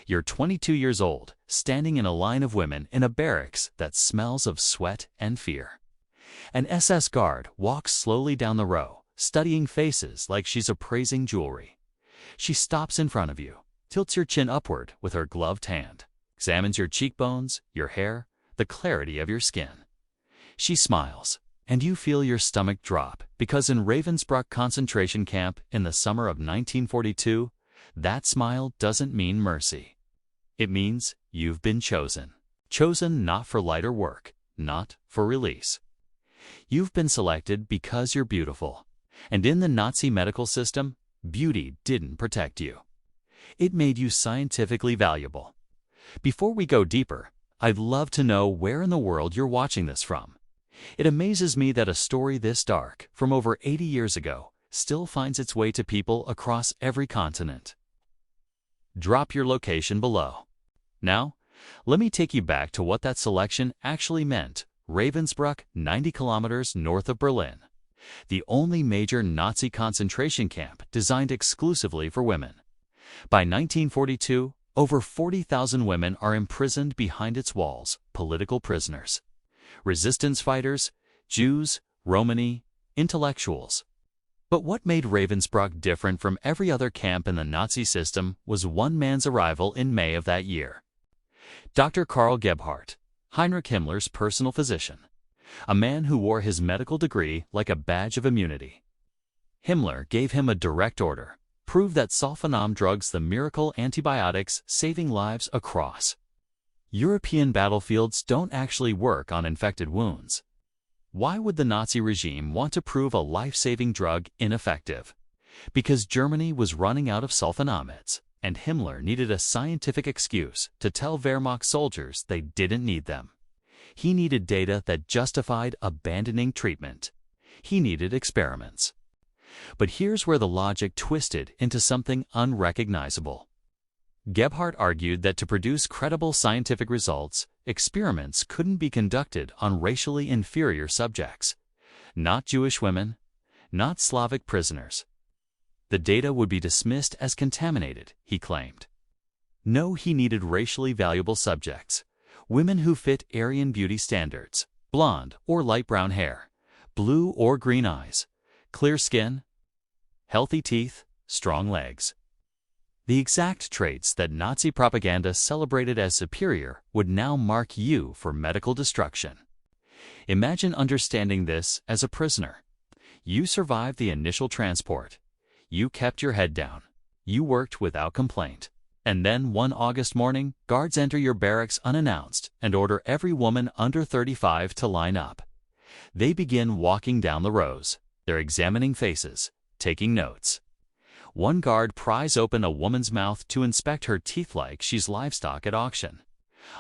You're 22 years old, standing in a line of women in a barracks that smells of sweat and fear. An SS guard walks slowly down the row, studying faces like she's appraising jewelry. She stops in front of you, tilts your chin upward with her gloved hand, examines your cheekbones, your hair, the clarity of your skin. She smiles, and you feel your stomach drop because in Ravensbrück concentration camp in the summer of 1942, that smile doesn't mean mercy. It means you've been chosen. Chosen not for lighter work, not for release. You've been selected because you're beautiful. And in the Nazi medical system, beauty didn't protect you. It made you scientifically valuable. Before we go deeper, I'd love to know where in the world you're watching this from. It amazes me that a story this dark, from over 80 years ago, still finds its way to people across every continent. Drop your location below. Now, let me take you back to what that selection actually meant. Ravensbrück, 90 kilometers north of Berlin. The only major Nazi concentration camp designed exclusively for women. By 1942, over 40,000 women are imprisoned behind its walls, political prisoners. Resistance fighters, Jews, Romani, intellectuals. But what made Ravensbrück different from every other camp in the Nazi system was one man's arrival in May of that year. Dr. Karl Gebhardt, Heinrich Himmler's personal physician, a man who wore his medical degree like a badge of immunity. Himmler gave him a direct order: prove that sulfonam drugs, the miracle antibiotics saving lives across European battlefields, don't actually work on infected wounds. Why would the Nazi regime want to prove a life-saving drug ineffective? Because Germany was running out of sulfonamides, and Himmler needed a scientific excuse to tell Wehrmacht soldiers they didn't need them. He needed data that justified abandoning treatment. He needed experiments. But here's where the logic twisted into something unrecognizable. Gebhardt argued that to produce credible scientific results, experiments couldn't be conducted on racially inferior subjects. Not Jewish women, not Slavic prisoners. The data would be dismissed as contaminated, he claimed. No, he needed racially valuable subjects. Women who fit Aryan beauty standards, blonde or light brown hair, blue or green eyes, clear skin, healthy teeth, strong legs. The exact traits that Nazi propaganda celebrated as superior would now mark you for medical destruction. Imagine understanding this as a prisoner. You survived the initial transport. You kept your head down. You worked without complaint. And then one August morning, guards enter your barracks unannounced and order every woman under 35 to line up. They begin walking down the rows. They're examining faces, taking notes. One guard pries open a woman's mouth to inspect her teeth like she's livestock at auction.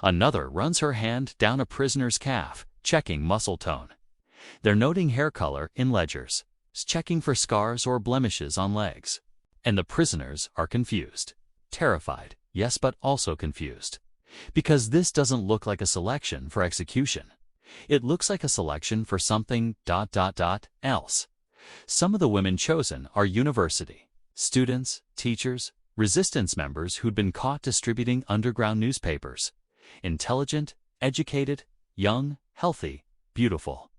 Another runs her hand down a prisoner's calf, checking muscle tone. They're noting hair color in ledgers, checking for scars or blemishes on legs. And the prisoners are confused. Terrified, yes, but also confused. Because this doesn't look like a selection for execution. It looks like a selection for something else. Some of the women chosen are university students, teachers, resistance members who'd been caught distributing underground newspapers. Intelligent, educated, young, healthy, beautiful.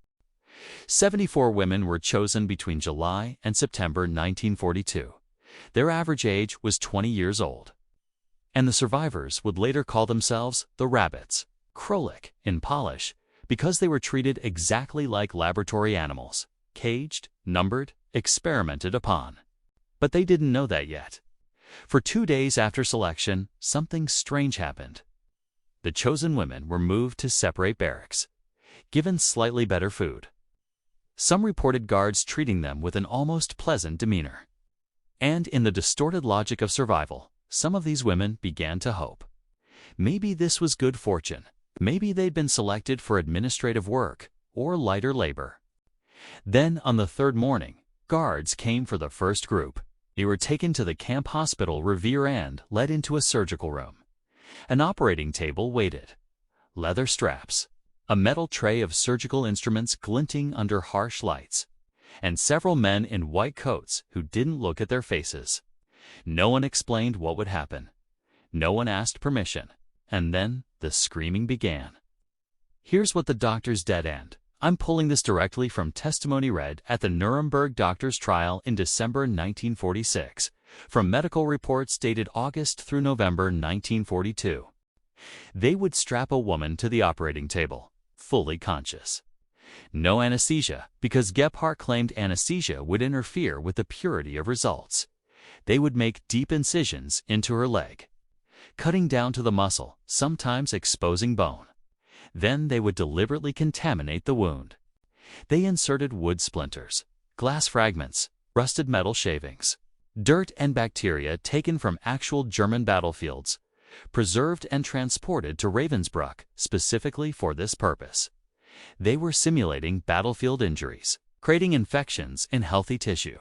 74 women were chosen between July and September 1942. Their average age was 20 years old. And the survivors would later call themselves the rabbits, Krolik in Polish, because they were treated exactly like laboratory animals, caged, numbered, experimented upon. But they didn't know that yet. For 2 days after selection, something strange happened. The chosen women were moved to separate barracks, given slightly better food. Some reported guards treating them with an almost pleasant demeanor. And in the distorted logic of survival, some of these women began to hope. Maybe this was good fortune. Maybe they'd been selected for administrative work or lighter labor. Then, on the third morning, guards came for the first group. They were taken to the camp hospital Revier and led into a surgical room. An operating table waited. Leather straps. A metal tray of surgical instruments glinting under harsh lights. And several men in white coats who didn't look at their faces. No one explained what would happen. No one asked permission. And then the screaming began. Here's what the doctor's dead end. I'm pulling this directly from testimony read at the Nuremberg doctor's trial in December 1946, from medical reports dated August through November 1942. They would strap a woman to the operating table, fully conscious. No anesthesia, because Gebhardt claimed anesthesia would interfere with the purity of results. They would make deep incisions into her leg, cutting down to the muscle, sometimes exposing bone. Then they would deliberately contaminate the wound. They inserted wood splinters, glass fragments, rusted metal shavings, dirt and bacteria taken from actual German battlefields, preserved and transported to Ravensbrück specifically for this purpose. They were simulating battlefield injuries, creating infections in healthy tissue,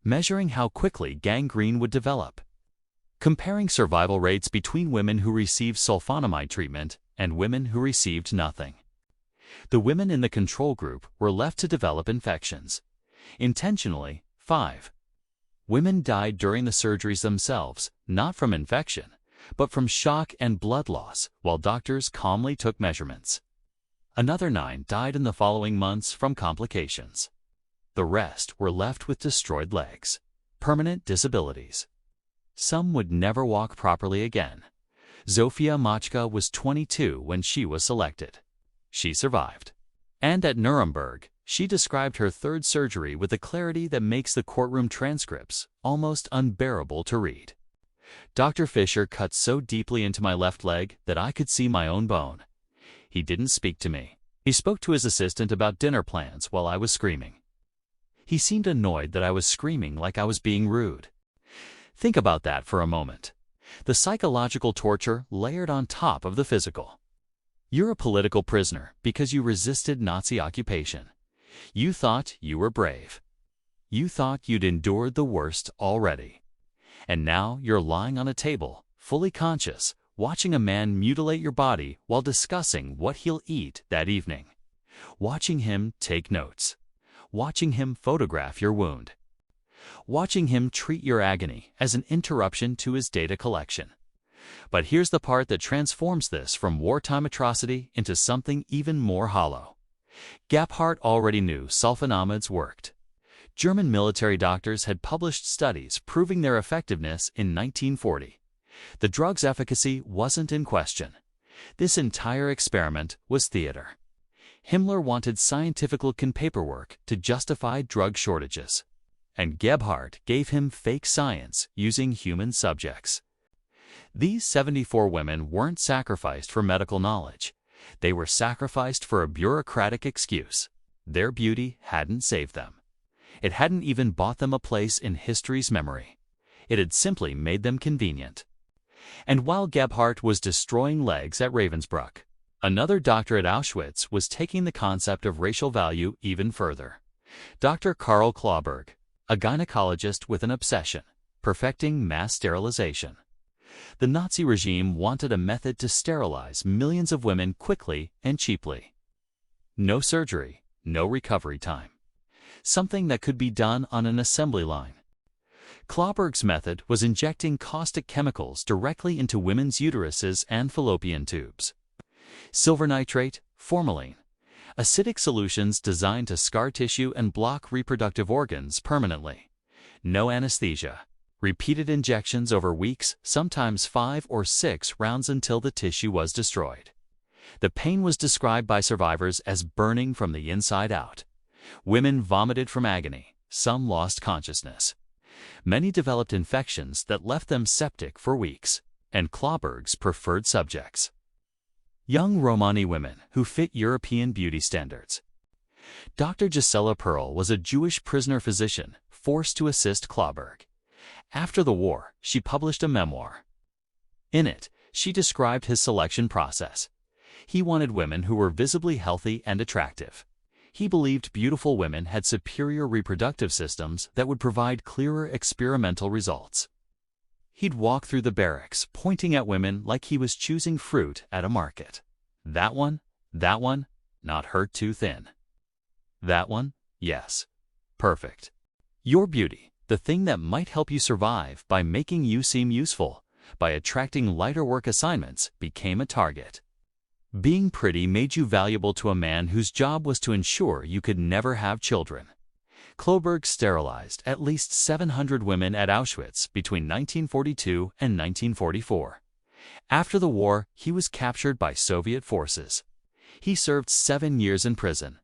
measuring how quickly gangrene would develop, comparing survival rates between women who received sulfonamide treatment and women who received nothing. The women in the control group were left to develop infections. Intentionally, 5 women died during the surgeries themselves, not from infection, but from shock and blood loss, while doctors calmly took measurements. Another 9 died in the following months from complications. The rest were left with destroyed legs, permanent disabilities. Some would never walk properly again. Zofia Machka was 22 when she was selected. She survived. And at Nuremberg, she described her third surgery with a clarity that makes the courtroom transcripts almost unbearable to read. Dr. Fisher cut so deeply into my left leg that I could see my own bone. He didn't speak to me. He spoke to his assistant about dinner plans while I was screaming. He seemed annoyed that I was screaming like I was being rude. Think about that for a moment. The psychological torture layered on top of the physical. You're a political prisoner because you resisted Nazi occupation. You thought you were brave. You thought you'd endured the worst already. And now you're lying on a table, fully conscious, watching a man mutilate your body while discussing what he'll eat that evening. Watching him take notes. Watching him photograph your wound. Watching him treat your agony as an interruption to his data collection. But here's the part that transforms this from wartime atrocity into something even more hollow. Gebhardt already knew sulfonamides worked. German military doctors had published studies proving their effectiveness in 1940. The drug's efficacy wasn't in question. This entire experiment was theater. Himmler wanted scientific-looking paperwork to justify drug shortages. And Gebhardt gave him fake science using human subjects. These 74 women weren't sacrificed for medical knowledge. They were sacrificed for a bureaucratic excuse. Their beauty hadn't saved them. It hadn't even bought them a place in history's memory. It had simply made them convenient. And while Gebhardt was destroying legs at Ravensbrück, another doctor at Auschwitz was taking the concept of racial value even further. Dr. Karl Klauberg, a gynecologist with an obsession, perfecting mass sterilization. The Nazi regime wanted a method to sterilize millions of women quickly and cheaply. No surgery, no recovery time. Something that could be done on an assembly line. Klauberg's method was injecting caustic chemicals directly into women's uteruses and fallopian tubes. Silver nitrate, formalin, acidic solutions designed to scar tissue and block reproductive organs permanently. No anesthesia. Repeated injections over weeks, sometimes 5 or 6 rounds until the tissue was destroyed. The pain was described by survivors as burning from the inside out. Women vomited from agony. Some lost consciousness. Many developed infections that left them septic for weeks, and Klauberg's preferred subjects. Young Romani women who fit European beauty standards. Dr. Gisela Perl was a Jewish prisoner physician forced to assist Klauberg. After the war, she published a memoir. In it, she described his selection process. He wanted women who were visibly healthy and attractive. He believed beautiful women had superior reproductive systems that would provide clearer experimental results. He'd walk through the barracks, pointing at women like he was choosing fruit at a market. That one, not her too thin. That one, yes. Perfect. Your beauty, the thing that might help you survive by making you seem useful, by attracting lighter work assignments, became a target. Being pretty made you valuable to a man whose job was to ensure you could never have children. Kloberg sterilized at least 700 women at Auschwitz between 1942 and 1944. After the war, he was captured by Soviet forces. He served 7 years in prison.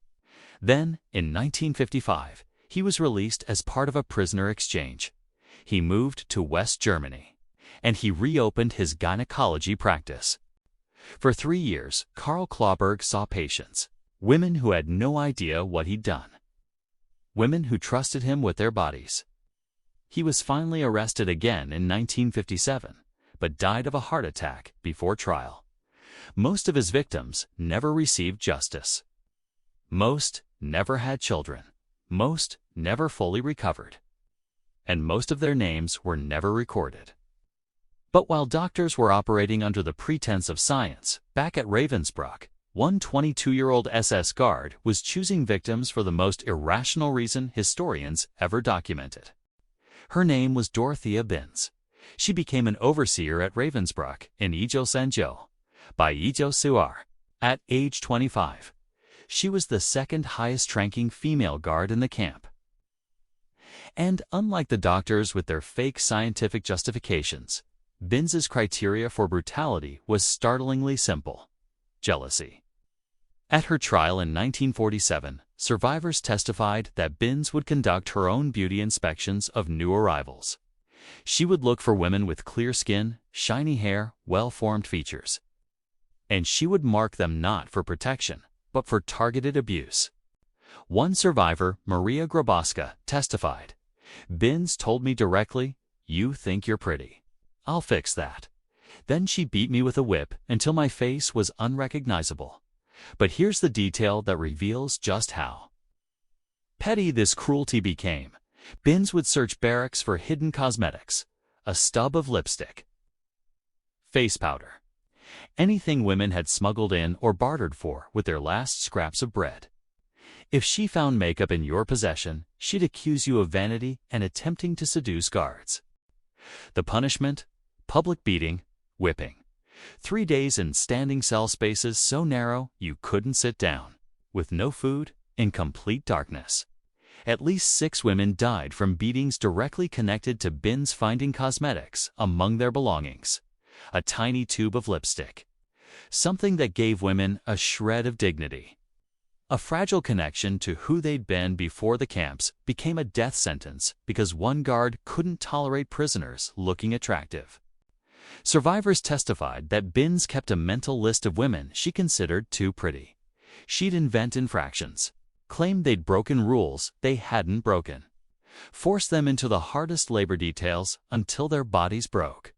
Then, in 1955, he was released as part of a prisoner exchange. He moved to West Germany, and he reopened his gynecology practice. For 3 years, Karl Kloberg saw patients, women who had no idea what he'd done, women who trusted him with their bodies. He was finally arrested again in 1957, but died of a heart attack before trial. Most of his victims never received justice. Most never had children. Most never fully recovered. And most of their names were never recorded. But while doctors were operating under the pretense of science, back at Ravensbrück, one 22-year-old SS guard was choosing victims for the most irrational reason historians ever documented. Her name was Dorothea Binz. She became an overseer at Ravensbrück in Ijo-Sanjo, by Ijo-Suar, at age 25. She was the second highest-ranking female guard in the camp. And unlike the doctors with their fake scientific justifications, Binz's criteria for brutality was startlingly simple: jealousy. At her trial in 1947, survivors testified that Binz would conduct her own beauty inspections of new arrivals. She would look for women with clear skin, shiny hair, well-formed features. And she would mark them not for protection, but for targeted abuse. One survivor, Maria Graboska, testified, "Binz told me directly, 'You think you're pretty. I'll fix that.' Then she beat me with a whip until my face was unrecognizable. But here's the detail that reveals just how petty this cruelty became. Binz would search barracks for hidden cosmetics, a stub of lipstick, face powder, anything women had smuggled in or bartered for with their last scraps of bread. If she found makeup in your possession, she'd accuse you of vanity and attempting to seduce guards. The punishment? Public beating, whipping. 3 days in standing cell spaces so narrow you couldn't sit down, with no food, in complete darkness. At least 6 women died from beatings directly connected to Binz finding cosmetics among their belongings. A tiny tube of lipstick. Something that gave women a shred of dignity. A fragile connection to who they'd been before the camps became a death sentence because one guard couldn't tolerate prisoners looking attractive. Survivors testified that Binz kept a mental list of women she considered too pretty. She'd invent infractions, claimed they'd broken rules they hadn't broken, force them into the hardest labor details until their bodies broke.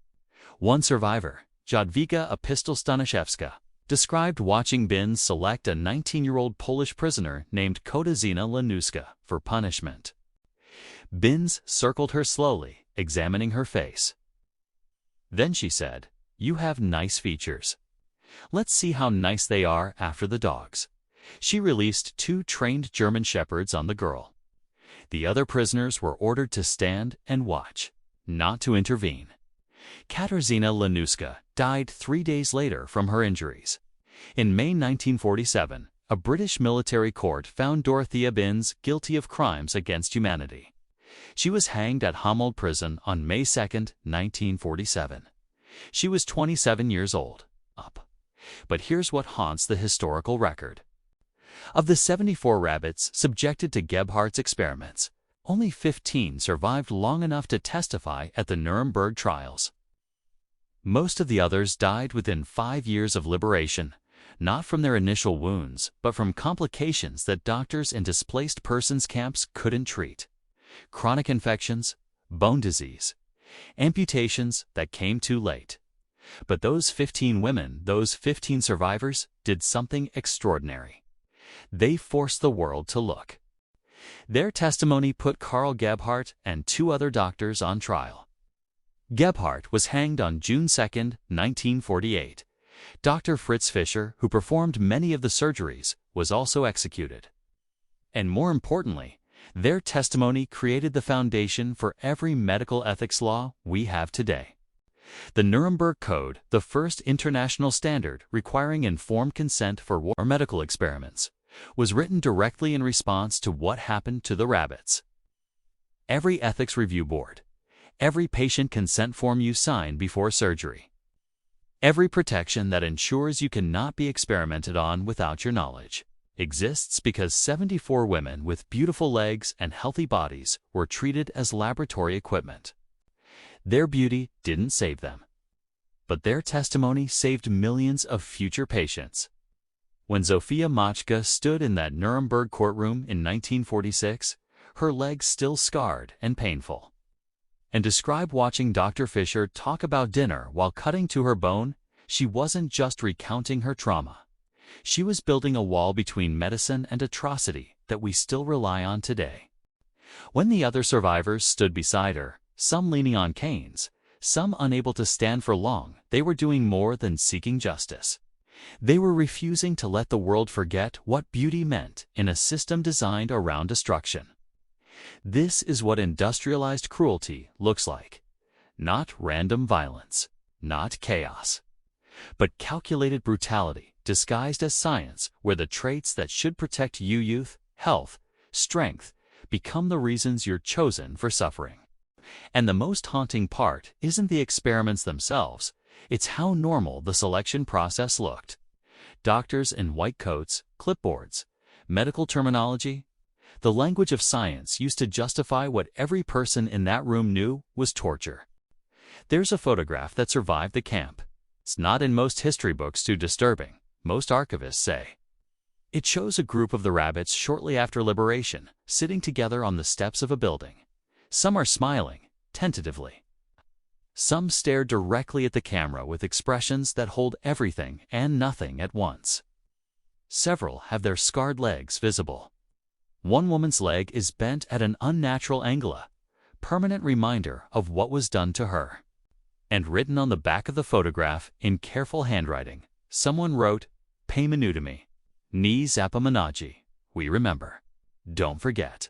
One survivor, Jadwiga Epistol-Staniszewska, described watching Binz select a 19-year-old Polish prisoner named Katarzyna Lanuska for punishment. Binz circled her slowly, examining her face. Then she said, "You have nice features. Let's see how nice they are after the dogs." She released 2 trained German shepherds on the girl. The other prisoners were ordered to stand and watch, not to intervene. Katarzyna Lanuska died 3 days later from her injuries. In May 1947, a British military court found Dorothea Binz guilty of crimes against humanity. She was hanged at Hamel prison on May 2, 1947. She was 27 years old. But here's what haunts the historical record. Of the 74 rabbits subjected to Gebhardt's experiments, only 15 survived long enough to testify at the Nuremberg trials. Most of the others died within 5 years of liberation, not from their initial wounds, but from complications that doctors in displaced persons camps couldn't treat. Chronic infections, bone disease, amputations that came too late. But those 15 women, those 15 survivors, did something extraordinary. They forced the world to look. Their testimony put Karl Gebhardt and 2 other doctors on trial. Gebhardt was hanged on June 2, 1948. Dr. Fritz Fischer, who performed many of the surgeries, was also executed. And more importantly, their testimony created the foundation for every medical ethics law we have today. The Nuremberg Code, the first international standard requiring informed consent for war or medical experiments, was written directly in response to what happened to the rabbits. Every ethics review board, every patient consent form you sign before surgery, every protection that ensures you cannot be experimented on without your knowledge, exists because 74 women with beautiful legs and healthy bodies were treated as laboratory equipment. Their beauty didn't save them, but their testimony saved millions of future patients. When Zofia Machka stood in that Nuremberg courtroom in 1946, her legs still scarred and painful, and described watching Dr. Fisher talk about dinner while cutting to her bone, she wasn't just recounting her trauma. She was building a wall between medicine and atrocity that we still rely on today. When the other survivors stood beside her, some leaning on canes, some unable to stand for long, they were doing more than seeking justice. They were refusing to let the world forget what beauty meant in a system designed around destruction. This is what industrialized cruelty looks like. Not random violence, not chaos, but calculated brutality disguised as science, where the traits that should protect you, youth, health, strength, become the reasons you're chosen for suffering. And the most haunting part isn't the experiments themselves, it's how normal the selection process looked. Doctors in white coats, clipboards, medical terminology, the language of science used to justify what every person in that room knew was torture. There's a photograph that survived the camp. It's not in most history books too disturbing, most archivists say. It shows a group of the rabbits shortly after liberation, sitting together on the steps of a building. Some are smiling, tentatively. Some stare directly at the camera with expressions that hold everything and nothing at once. Several have their scarred legs visible. One woman's leg is bent at an unnatural angle, a permanent reminder of what was done to her. And written on the back of the photograph in careful handwriting, someone wrote, "Paymenudemy, ni zapomanaji." We remember. Don't forget.